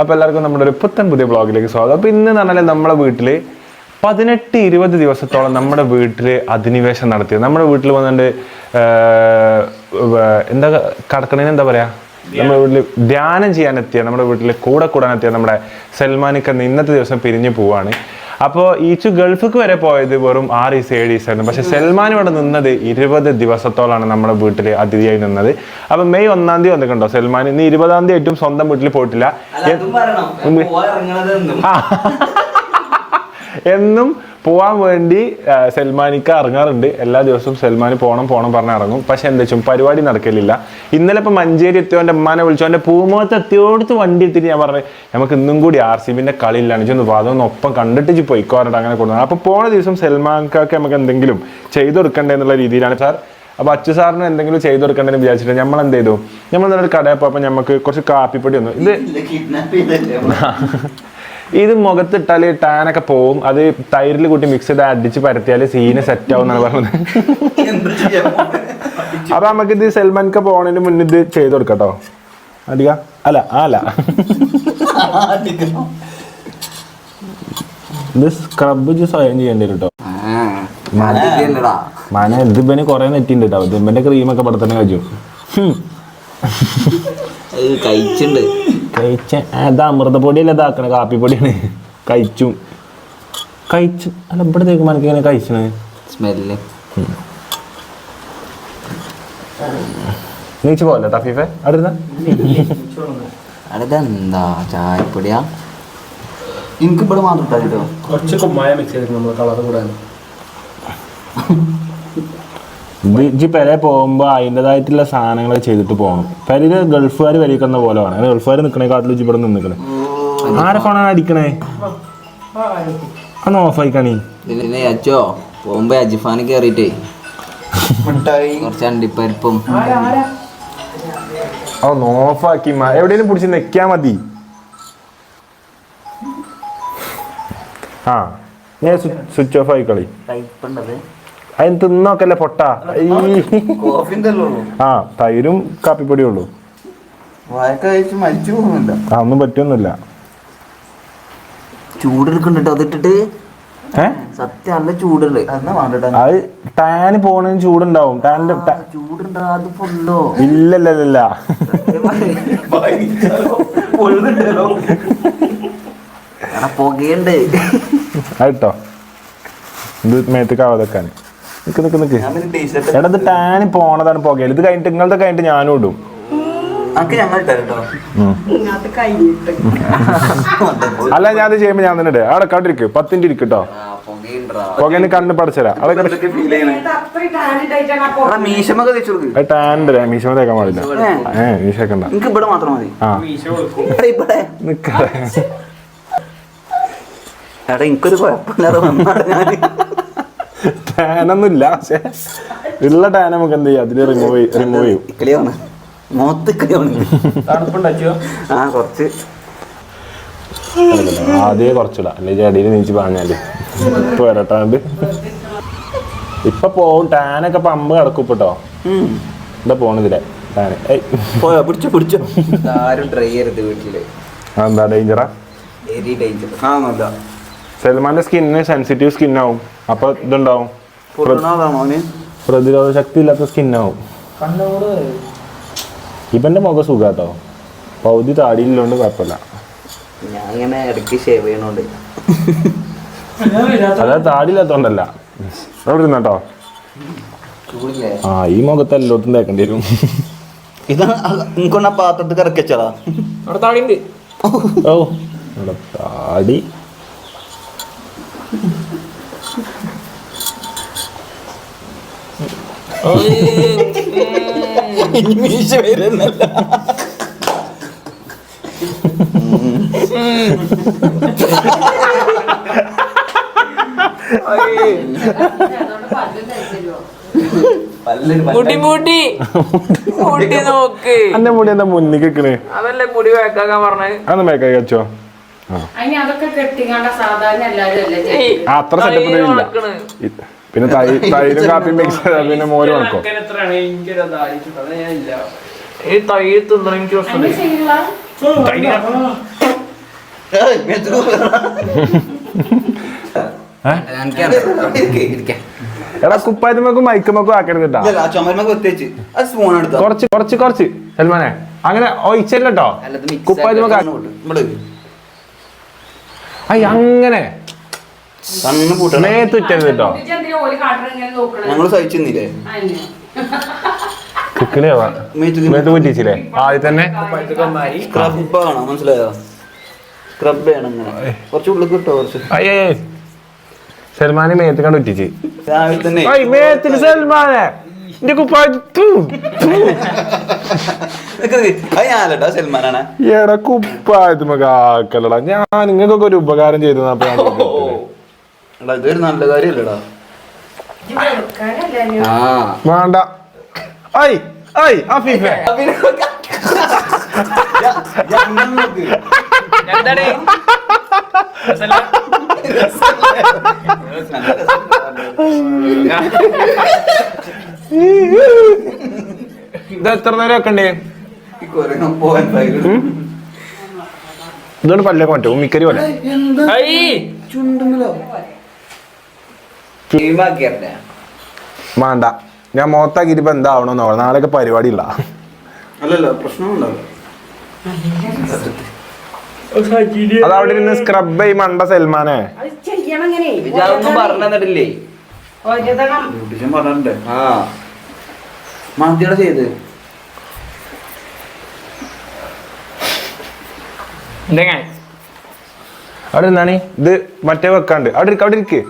അപ്പോൾ എല്ലാവർക്കും നമ്മുടെ ഒരു പുതിയ ബ്ലോഗിലേക്ക് സ്വാഗതം. അപ്പോൾ ഇന്ന് പറഞ്ഞാൽ നമ്മുടെ വീട്ടിൽ 18-20 ദിവസത്തോളം നമ്മുടെ വീട്ടിൽ അധിനിവേശം നടത്തിയത്. നമ്മുടെ വീട്ടിൽ വന്നിട്ട് എന്താ കടക്കണേന് എന്താ പറയുക, നമ്മുടെ വീട്ടിൽ ധ്യാനം ചെയ്യാനെത്തിയ, നമ്മുടെ വീട്ടിൽ കൂടാനെത്തിയ നമ്മുടെ സൽമാനിക്ക് ഇന്നത്തെ ദിവസം പിരിഞ്ഞു പോവാണ്. അപ്പോൾ ഈച്ചു ഗൾഫിക്ക് വരെ പോയത് വെറും 6-7 ദിവസമായിരുന്നു. പക്ഷെ സൽമാൻ ഇവിടെ നിന്നത് 20 ദിവസത്തോളാണ് നമ്മുടെ വീട്ടിൽ അതിഥിയായി നിന്നത്. അപ്പൊ മെയ് 1-ാം തീയതി വന്നിട്ടുണ്ടോ സൽമാൻ? ഇന്ന് 20-ാം തീയതി ആയിട്ടും സ്വന്തം വീട്ടിൽ പോയിട്ടില്ല. എന്നും പോവാൻ വേണ്ടി സൽമാനിക്ക് ഇറങ്ങാറുണ്ട്. എല്ലാ ദിവസവും സൽമാൻ പോണം പറഞ്ഞ് ഇറങ്ങും. പക്ഷെ എന്താ വെച്ചാൽ പരിപാടി നടക്കലില്ല. ഇന്നലെ ഇപ്പം മഞ്ചേരി എത്തിയോ, എൻ്റെ ഉമ്മാനെ വിളിച്ചോ, എൻ്റെ പൂമുഖത്ത് എത്തിയോടത്ത് വണ്ടി എത്തിയിട്ട് ഞാൻ പറഞ്ഞു നമുക്ക് ഇന്നും കൂടി RCBന്റെ കളിയിലാണ് ചെന്ന് അതൊന്ന് ഒപ്പം കണ്ടിട്ട് പോയിക്കോറട്ട് അങ്ങനെ കൊണ്ടുവന്നത്. അപ്പോൾ പോണ ദിവസം സൽമാൻക്കാർക്ക് നമുക്ക് എന്തെങ്കിലും ചെയ്തു കൊടുക്കണ്ടേ എന്നുള്ള രീതിയിലാണ് സാർ. അപ്പോൾ അച്ചു സാറിന് എന്തെങ്കിലും ചെയ്തു കൊടുക്കണ്ടെന്ന് വിചാരിച്ചിട്ട് നമ്മൾ എന്ത് ചെയ്തു, നമ്മൾ നല്ലൊരു കടയിൽ പോയപ്പോൾ നമുക്ക് കുറച്ച് കാപ്പിപ്പൊടി വന്നു. ഇത് മുഖത്തിട്ടാൽ ടാനൊക്കെ പോവും. അത് തൈരിൽ കൂട്ടി മിക്സ് ചെയ്ത് അടിച്ച് പരത്തിയാൽ സീന് സെറ്റ് ആവും എന്നാണ് പറഞ്ഞത്. അപ്പൊ നമുക്കിത് സൽമാൻക്ക് പോണതിന് മുന്നേ ഇത് ചെയ്ത് കൊടുക്കട്ടോ. അടിക അല്ല ഇത് സ്ക്രബ് സ്വയം ചെയ്യേണ്ടി വരും കേട്ടോ. ഇതിപ്പന് കൊറേ നെറ്റിണ്ട് കേട്ടോ. ഇതിപ്പന്റെ ക്രീമൊക്കെ ഇവിടെ തന്നെ കഴിച്ചു. അത് അമൃതപ്പൊടിയല്ല ഇതാക്കണ, കാപ്പിപ്പൊടിയാണ്. കഴിച്ചു അല്ല ഇവിടെ തേക്കുമ്പോൾ എനിക്ക് ഇങ്ങനെ കഴിച്ചണേ സ്മെല്ല് നീച്ച് പോലെ ടഫീഫെ അടുത്ത എന്താ ചായപ്പൊടിയാ. എനിക്ക് ഇവിടെ മാത്രം കേട്ടോ കുറച്ച് കുമ്മായ മിക്സ് ചെയ്തിട്ട് നമ്മൾ കളർ കൂടാൻ. ഇജ്ജ് പെരെ പോകുമ്പോ അതിൻ്റെതായിട്ടുള്ള സാധനങ്ങൾ ചെയ്തിട്ട് പോകണം. പെരയില് ഗൾഫുകാർ വരിക്കുന്ന പോലെ വേണം. ഗൾഫുകാർ നിൽക്കണേക്കാട്ടിൽ ഇജ്ജ് ഇവിടെ നിൽക്കണേ. ആരെ ഫോണാണ് അടിക്കണേ? അന്ന് ഓഫായിക്കണി. പിന്നെ അച്ചോ പോകുമ്പോ അജിഫാന് കേറിട്ടേ കുറച്ച് അണ്ടിപ്പരിപ്പും അതൊന്ന് ഓഫാക്കി എവിടെയെങ്കിലും പിടിച്ച് നിൽക്കാ മതി. ഞാൻ സ്വിച്ച് ഓഫ് ആയിക്കളി. അതിന് തിന്നോക്കല്ലേ പൊട്ട. തൈരും കാപ്പിപ്പൊടിയും ഉള്ളൂ. ഒന്നും പറ്റൊന്നുമില്ല. ചൂടെടുക്കണ്ടോ അതിട്ടിട്ട്? സത്യം നല്ല ചൂടുണ്ട്. അത് ടാന് പോണതിന് ചൂടുണ്ടാവും. ടാനിന്റെ ചൂടുണ്ടോ? ഇല്ലല്ല പുകയുണ്ട് കേട്ടോ. ഇത് മേത്തേക്കാവാതെക്കാൻ നിക്ക് എടാ. ഇത് ടാന് പോണതാണ് പുകയില്. ഇത് കഴിഞ്ഞിട്ട് നിങ്ങളുടെ കഴിഞ്ഞിട്ട് ഞാനും ഇടും. അല്ല ഞാൻ അത് ചെയ്യുമ്പോ ഞാൻ തന്നെ ഇടേ. അവിടെ കണ്ടിരിക്കും 10 മിനിറ്റ് ഇരിക്കട്ടോ. പുകയിന് കണ്ണ് പഠിച്ചരാ. ടാനിന്റെ മീശമ തേക്കാൻ പാടില്ല. മീശക്കണ്ട. എനിക്കൊരു കുഴപ്പമില്ലാതെ ടാനൊന്നുമില്ല. പക്ഷെ ഉള്ള ടാൻ നമുക്ക് എന്ത് ചെയ്യാം, അതില് റിമൂവ് ചെയ്യും. ആദ്യമേ കുറച്ചില്ല, അല്ലെങ്കിൽ അടിയിൽ നീച്ച് പറഞ്ഞാല് ഇപ്പൊ വരട്ടാണ്ട് ഇപ്പൊ പോവും. ടാനൊക്കെ പമ്പ് കിടക്കും ഇപ്പട്ടോ. എന്താ പോണിതിലെ ടാന് എന്താ ഡേഞ്ചറാ? സൽമാന്റെ സ്കിന്നിന് സെൻസിറ്റീവ് സ്കിന്നാവും. അപ്പൊ ഇതുണ്ടാവും, പ്രതിരോധ ശക്തി ഇല്ലാത്ത സ്കിന്നാവും. ഇവന്റെ മുഖം സുഖാട്ടോ. പൗതി താടിയില്ലോണ്ട് കുഴപ്പമില്ല. അതായത് താടിയില്ലാത്തോണ്ടല്ല. അവിടെ ഇരുന്നോ. ഈ മുഖത്ത് എല്ലായിടത്തും തേക്കേണ്ടി വരും. ഇതാ പാത്രത്തിൽ ഇറക്കിച്ചതാ. ഓ താടി വരുന്നല്ല. മുടി നോക്ക്. എന്റെ മുടി എന്താ മുന്നിൽ കിക്കണേ? അതല്ലേ മുടി വേക്കാക്കാൻ പറഞ്ഞത്. അതൊന്ന് വേക്കാക്കി വെച്ചോ. അത്ര സെറ്റപ്പ് ഇല്ല. പിന്നെ തൈരും കാപ്പി മിക്സ് ചെയ്താൽ പിന്നെ മോര് വണക്കോ. ഈ തൈര് തിന്നണം. എനിക്ക് എടാ കുപ്പായത്തുമ്മക്കും മൈക്കുമ്മക്കും ആക്കരുത് കേട്ടാ. കുറച്ച് കുറച്ച് കുറച്ച് സൽമാനെ അങ്ങനെ ഒഴിച്ചല്ലോ കുപ്പായത്തുമ്മക്ക്. അയ്യ അങ്ങനെ മേത്തുറ്റരുത് കേട്ടോ. ഞങ്ങള് സഹിച്ചില്ലേ മേത്ത് കുറ്റിച്ചില്ലേ ആദ്യം തന്നെ. സ്ക്രബ് ആണോ മനസ്സിലായോ? സ്ക്രബ് ചെയ്യണം ഇങ്ങനെ കുറച്ച് ഉള്ളിൽ കിട്ടോ കുറച്ച്. അയ്യേ സൽമാനെ മേത്ത് കണ്ട് ഉറ്റിച്ച് രാവിലെ തന്നെ മേത്തിന് സൽമാനെ എന്റെ കുപ്പായത്തു ഞാനല്ലട്ടോ സൽമാനാണ്. എടാ കുപ്പായത്തുമ്മക്ക് ആക്കലടാ. ഞാൻ നിങ്ങൾക്കൊക്കെ ഒരു ഉപകാരം ചെയ്തു ഇതൊരു നല്ല കാര്യല്ലടാ. വേണ്ട. ഐ ഐ അഫീഫേ എന്താണ് ഇത് എത്ര നേരം വെക്കണ്ടേ? ഇതുകൊണ്ട് പല്ലൊക്കെ പറ്റും ഉമ്മിക്കരി പോലെ. വേണ്ട ഞാൻ മോത്താക്കിട്ട് ഇപ്പൊ എന്താവണമെന്നോ നാളെയൊക്കെ പരിപാടി ഇല്ല. അല്ലല്ലോ പ്രശ്നമുണ്ടാവില്ല. അത് അവിടെ ഇരുന്ന് സ്ക്രബ് ചെയ്യും മണ്ട സൽമാനെ. ഇതൊന്നും പറഞ്ഞു തന്നിട്ടില്ലേ? പറഞ്ഞിട്ടുണ്ട്. ആ മന്തിയുടെ ചെയ്ത് അവിടെ എന്താണ് ഇത് മറ്റേ വെക്കാണ്ട് അവിടെ ഇരിക്ക്